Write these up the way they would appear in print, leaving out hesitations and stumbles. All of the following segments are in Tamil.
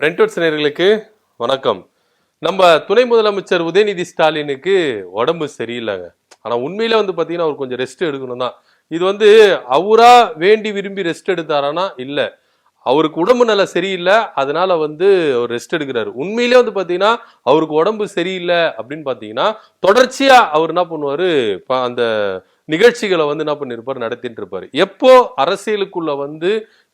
பிரெண்ட்வர்ட்ஸ் நேயர்களுக்கு வணக்கம். நம்ம துணை முதலமைச்சர் உதயநிதி ஸ்டாலினுக்கு உடம்பு சரியில்லைங்க. ஆனா உண்மையில பாத்தீங்கன்னா அவர் கொஞ்சம் ரெஸ்ட் எடுக்கணும் தான். இது அவரா வேண்டி விரும்பி ரெஸ்ட் எடுத்தாரானா இல்ல. அவருக்கு உடம்பு நல்லா சரியில்லை, அதனால அவர் ரெஸ்ட் எடுக்கிறாரு. உண்மையிலே பாத்தீங்கன்னா அவருக்கு உடம்பு சரியில்லை அப்படின்னு பாத்தீங்கன்னா தொடர்ச்சியா அவர் என்ன பண்ணுவாரு, அந்த நிகழ்ச்சிகளை என்ன பண்ணிருப்பாரு, நடத்திட்டு இருப்பாரு. எப்போ அரசியலுக்குள்ள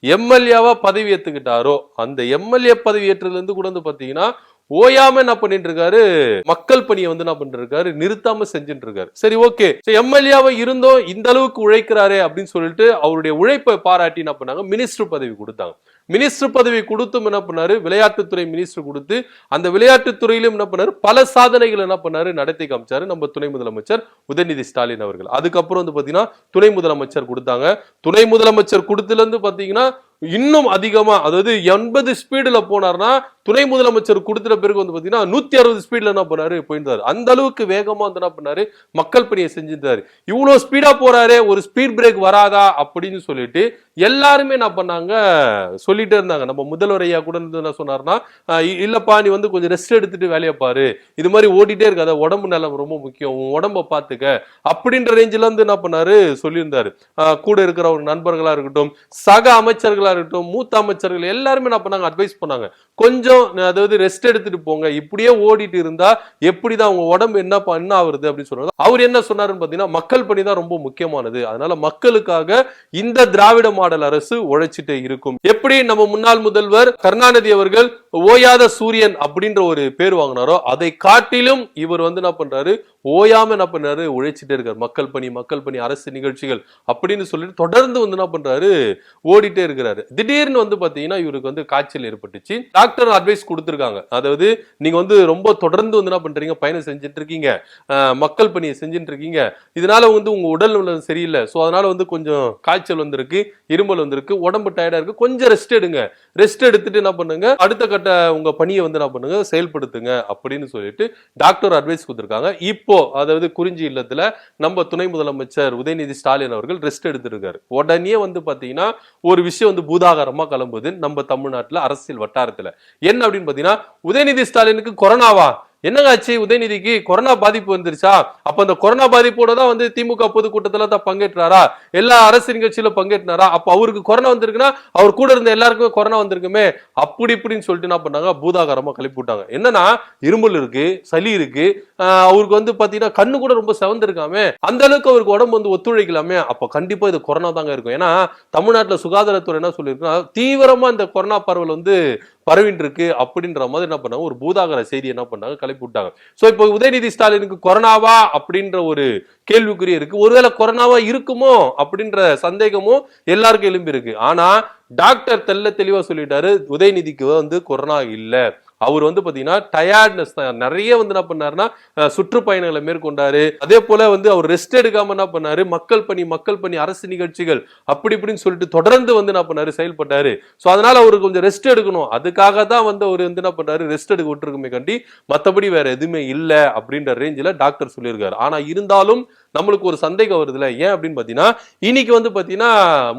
எம்எல்ஏவா பதவி ஏத்துக்கிட்டாரோ அந்த எம்எல்ஏ பதவி ஏற்றதுல இருந்து கூட பாத்தீங்கன்னா ஓயாம என்ன பண்ணிட்டு இருக்காரு, மக்கள் பணியை என்ன பண்ணிட்டு இருக்காரு, நிறுத்தாம செஞ்சுட்டு இருக்காரு. சரி, ஓகே, எம்எல்ஏவா இருந்தோம் இந்த அளவுக்கு உழைக்கிறாரே அப்படின்னு சொல்லிட்டு அவருடைய உழைப்பை பாராட்டி என்ன பண்ணாங்க, மினிஸ்டர் பதவி கொடுத்தாங்க. மினிஸ்டர் பதவி கொடுத்தும் என்ன பண்ணாரு, விளையாட்டுத்துறை மினிஸ்டர் கொடுத்து அந்த விளையாட்டுத்துறையிலும் என்ன பண்ணாரு, பல சாதனைகள் என்ன பண்ணாரு, நடத்தி காமிச்சாரு நம்ம துணை முதலமைச்சர் உதயநிதி ஸ்டாலின் அவர்கள். அதுக்கப்புறம் பாத்தீங்கன்னா துணை முதலமைச்சர் கொடுத்தாங்க. துணை முதலமைச்சர் கொடுத்துல இருந்து பாத்தீங்கன்னா இன்னும் அதிகமா, அதாவது 80 ஸ்பீடுல போனார்னா துணை முதலமைச்சர் கொடுத்த பிறகு பாத்தீங்கன்னா 160 ஸ்பீட்ல என்ன பண்ணாரு, போயிருந்தாரு. அந்த அளவுக்கு வேகமா என்ன பண்ணாரு, மக்கள் பணியை செஞ்சிருந்தாரு. இவ்வளவு ஸ்பீடா போறாரே, ஒரு ஸ்பீட் பிரேக் வராதா அப்படின்னு சொல்லிட்டு எல்லாருமே என்ன பண்ணாங்க, சொல்லிட்டே இருந்தாங்க. நம்ம முதல்வர் ஐயா கூட என்ன சொன்னார்னா, இல்லப்பா நீ கொஞ்சம் ரெஸ்ட் எடுத்துட்டு வேலையை பாரு, இது மாதிரி ஓடிட்டே இருக்காத, உடம்பு நலம் ரொம்ப முக்கியம், உன் உடம்ப பாத்துக்க அப்படின்ற ரேஞ்சில என்ன பண்ணாரு சொல்லியிருந்தாரு. கூட இருக்கிற ஒரு நண்பர்களா இருக்கட்டும், சக அமைச்சர்களா இருக்கட்டும், மூத்த அமைச்சர்கள் எல்லாருமே என்ன பண்ணாங்க, அட்வைஸ் பண்ணாங்க, கொஞ்சம் அதாவது ரெஸ்ட் எடுத்துட்டு போங்க, இப்படியே ஓடிட்டு இருந்தா எப்படிதான் உங்க உடம்பு என்ன ஆகுறது அப்படின்னு சொல்றாங்க. அவர் என்ன சொன்னாருன்னு பாத்தீங்கன்னா, மக்கள் பணி தான் ரொம்ப முக்கியமானது, அதனால மக்களுக்காக இந்த திராவிட மாடல் அரசு உழைச்சிட்டே இருக்கும். எப்படி நம்ம முன்னாள் முதல்வர் கருணாநிதி அவர்கள் ஓயாத சூரியன் அப்படின்ற ஒரு பேர் வாங்கினாரோ, அதை காட்டிலும் இவர் என்ன பண்றாரு, ஓயாம என்ன பண்றாரு, உழைச்சிட்டே இருக்காரு. மக்கள் பணி அரசு நிகழ்ச்சிகள் அப்படின்னு சொல்லிட்டு தொடர்ந்து என்ன பண்றாரு, ஓடிட்டே இருக்கிறாரு. திடீர்னு பாத்தீங்கன்னா இவருக்கு காய்ச்சல் ஏற்பட்டுச்சு. டாக்டர் அட்வைஸ் கொடுத்திருக்காங்க, அதாவது நீங்க ரொம்ப தொடர்ந்து என்ன பண்றீங்க, பயணம் செஞ்சுட்டு இருக்கீங்க, மக்கள் பணியை செஞ்சுட்டு இருக்கீங்க, இதனால உங்க உடல் நலம் சரியில்லை, சோ அதனால கொஞ்சம் காய்ச்சல் வந்திருக்கு, இருமல் வந்திருக்கு, உடம்பு டயர்டா இருக்கு, கொஞ்சம் ரெஸ்ட் எடுங்க, ரெஸ்ட் எடுத்துட்டு என்ன பண்ணுங்க, அடுத்த கட்ட உங்க பணியை என்ன பண்ணுங்க, செயல்படுத்துங்க அப்படின்னு சொல்லிட்டு டாக்டர் அட்வைஸ் கொடுத்திருக்காங்க. இப்போ அதாவது குறிஞ்சி இல்லத்துல நம்ம துணை முதலமைச்சர் உதயநிதி ஸ்டாலின் அவர்கள் ரெஸ்ட் எடுத்திருக்காரு. உடனே பாத்தீங்கன்னா ஒரு விஷயம் பூதாகரமா கிளம்புது நம்ம தமிழ்நாட்டுல அரசியல் வட்டாரத்துல. என்ன அப்படின்னு பாத்தீங்கன்னா, உதயநிதி ஸ்டாலினுக்கு கொரோனாவா, என்னங்க ஆச்சு, உதயநிதிக்கு கொரோனா பாதிப்பு வந்துருச்சா, அப்ப அந்த கொரோனா பாதிப்போட தான் திமுக பொதுக்கூட்டத்துல தான் பங்கேற்றாரா, எல்லா அரசு நிகழ்ச்சியில பங்கேற்றாரா, அப்ப அவருக்கு கொரோனா வந்திருக்குன்னா அவர் கூட இருந்த எல்லாருக்குமே கொரோனா வந்திருக்குமே அப்படி இப்படின்னு சொல்லிட்டு என்ன பண்ணாங்க, பூதாகரமா கிளப்பி விட்டாங்க. என்னன்னா இருமல் இருக்கு, சளி இருக்கு, அவருக்கு பாத்தீங்கன்னா கண்ணு கூட ரொம்ப செவந்திருக்காமே, அந்த அளவுக்கு அவருக்கு உடம்பு ஒத்துழைக்கலாமே, அப்ப கண்டிப்பா இது கொரோனா தாங்க இருக்கும். ஏன்னா தமிழ்நாட்டுல சுகாதாரத்துறை என்ன சொல்லியிருக்குன்னா, தீவிரமா இந்த கொரோனா பரவல் பரவிட்டு இருக்கு அப்படின்ற மாதிரி என்ன பண்ணாங்க, ஒரு பூதாகர செய்தி என்ன பண்ணாங்க, கிளப்பி விட்டாங்க. சோ இப்போ உதயநிதி ஸ்டாலினுக்கு கொரோனாவா அப்படின்ற ஒரு கேள்விக்குறி இருக்கு. ஒருவேளை கொரோனாவா இருக்குமோ அப்படின்ற சந்தேகமும் எல்லாருக்கும் எழும்பி இருக்கு. ஆனா டாக்டர் தெளிவா சொல்லிட்டாரு, உதயநிதிக்கு கொரோனா இல்ல, அவர் பாத்தீங்கன்னா டயர்ட்னஸ் தான். நிறைய என்ன பண்ணாருன்னா சுற்றுப்பயணங்களை மேற்கொண்டாரு. அதே போல அவர் ரெஸ்ட் எடுக்காம என்ன பண்ணாரு, மக்கள் பணி அரசு நிகழ்ச்சிகள் அப்படி இப்படின்னு சொல்லிட்டு தொடர்ந்து என்ன பண்ணாரு, செயல்பட்டாரு. சோ அதனால அவருக்கு கொஞ்சம் ரெஸ்ட் எடுக்கணும், அதுக்காக தான் அவர் என்ன பண்ணாரு, ரெஸ்ட் எடுக்க விட்டுருக்குமே கண்டி, மத்தபடி வேற எதுவுமே இல்ல அப்படின்ற ரேஞ்சில டாக்டர் சொல்லியிருக்காரு. ஆனா இருந்தாலும் நம்மளுக்கு ஒரு சந்தேகம் வருதுல, ஏன் அப்படின்னு பாத்தீங்கன்னா, இன்னைக்கு பாத்தீங்கன்னா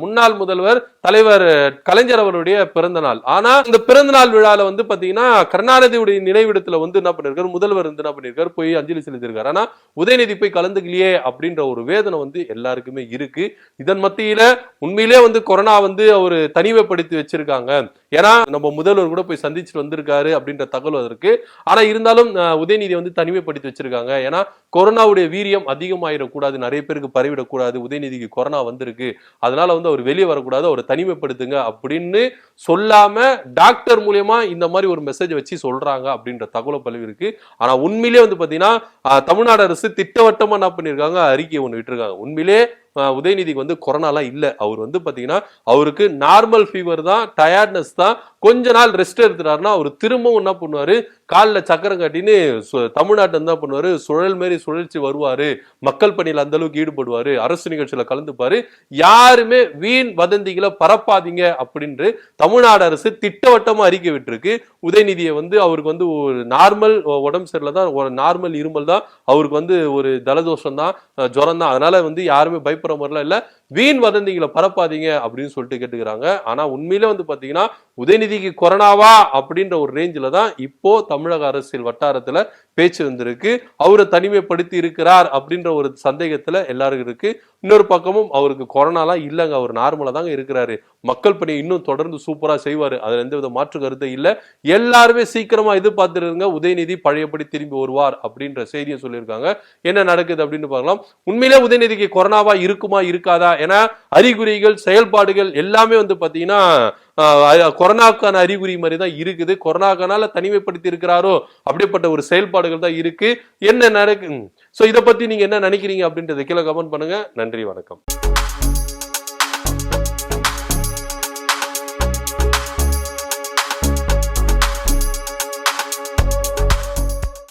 முன்னாள் முதல்வர் தலைவர் கலைஞர் அவருடைய பிறந்த நாள். ஆனா இந்த பிறந்த நாள் விழால பாத்தீங்கன்னா கருணாநிதியுடைய நினைவிடத்துல என்ன பண்ணிருக்காரு, முதல்வர் என்ன பண்ணிருக்காரு, போய் அஞ்சலி செலுத்திருக்காரு. ஆனா உதயநிதி போய் கலந்துக்கலையே அப்படின்ற ஒரு வேதனை எல்லாருக்குமே இருக்கு. இதன் மத்தியில உண்மையிலே கொரோனா அவரு தனிமைப்படுத்தி வச்சிருக்காங்க. ஏன்னா நம்ம முதல்வர் கூட போய் சந்திச்சுட்டு வந்திருக்காரு அப்படின்ற தகவல் இருக்கு. ஆனா இருந்தாலும் உதயநிதி தனிமைப்படுத்தி வச்சிருக்காங்க. ஏன்னா கொரோனாவுடைய வீரியம் அதிகமாயிடக்கூடாது, நிறைய பேருக்கு பரவிடக்கூடாது, உதயநிதிக்கு கொரோனா வந்திருக்கு, அதனால அவர் வெளியே வரக்கூடாது, அவரை தனிமைப்படுத்துங்க அப்படின்னு சொல்லாம டாக்டர் மூலியமா இந்த மாதிரி ஒரு மெசேஜ் வச்சு சொல்றாங்க அப்படின்ற தகவல் பரவி இருக்கு. ஆனா உண்மையிலே பாத்தீங்கன்னா தமிழ்நாடு அரசு திட்டவட்டமா என்ன பண்ணிருக்காங்க, அறிக்கை ஒண்ணு விட்டுருக்காங்க. உண்மையிலே உதயநிதிக்கு கொரோனாலாம் இல்ல, அவர் பாத்தீங்கன்னா அவருக்கு நார்மல் ஃபீவர் தான், டயர்ட்னஸ் தான், கொஞ்ச நாள் ரெஸ்ட் எடுத்துட்டாருன்னா அவர் திரும்பவும் என்ன பண்ணுவாரு, காலில் சக்கரம் காட்டின்னு தமிழ்நாட்டை என்ன பண்ணுவாரு, சுழல் மாரி சுழற்சி வருவாரு, மக்கள் பணியில் அந்த அளவுக்கு ஈடுபடுவாரு, அரசு நிகழ்ச்சியில கலந்துப்பாரு, யாருமே வீண் வதந்திகளை பரப்பாதீங்க அப்படின்னு தமிழ்நாடு அரசு திட்டவட்டமா அறிக்கை விட்டுருக்கு. உதயநிதியை அவருக்கு ஒரு நார்மல் உடம்பு சரியில்லை தான், ஒரு நார்மல் இருமல் தான், அவருக்கு ஒரு ஜலதோஷம் தான், ஜுரம் தான், அதனால யாருமே பயப்படுற மாதிரிலாம் இல்ல, வீண் வதந்திகளை பரப்பாதீங்க அப்படின்னு சொல்லிட்டு கேட்டுக்கிறாங்க. ஆனா உண்மையில வந்து பாத்தீங்கன்னா உதயநிதிக்கு கொரோனாவா அப்படின்ற ஒரு ரேஞ்சில தான் இப்போ தமிழக அரசியல் வட்டாரத்துல பேச்சு வந்திருக்கு. அவரை தனிமைப்படுத்தி இருக்கிறார் அப்படின்ற ஒரு சந்தேகத்துல எல்லாருக்கும் இருக்கு. இன்னொரு பக்கமும் அவருக்கு கொரோனாலாம் இல்லைங்க, அவர் நார்மலா தாங்க இருக்கிறாரு, மக்கள் பணி இன்னும் தொடர்ந்து சூப்பரா செய்வாரு, அதுல எந்த வித மாற்று கருத்து இல்ல, எல்லாருமே சீக்கிரமா எதிர்பார்த்துருங்க உதயநிதி பழையபடி திரும்பி வருவார் அப்படின்ற செய்தியை சொல்லியிருக்காங்க. என்ன நடக்குது அப்படின்னு பார்க்கலாம். உண்மையிலே உதயநிதிக்கு கொரோனாவா இருக்குமா இருக்காதா, ஏன்னா அறிகுறிகள் செயல்பாடுகள் எல்லாமே வந்து பாத்தீங்கன்னா கொரோனாக்கான அறிகுறி மாதிரி தான் இருக்குது. கொரோனாக்கானால தனிமைப்படுத்தி இருக்கிறாரோ அப்படிப்பட்ட ஒரு செயல்பாடுகள் தான் இருக்கு. என்ன நடக்கு, சோ இதை பத்தி நீங்க என்ன நினைக்கிறீங்க அப்படின்றத கீழே கமெண்ட் பண்ணுங்க. நன்றி, வணக்கம்.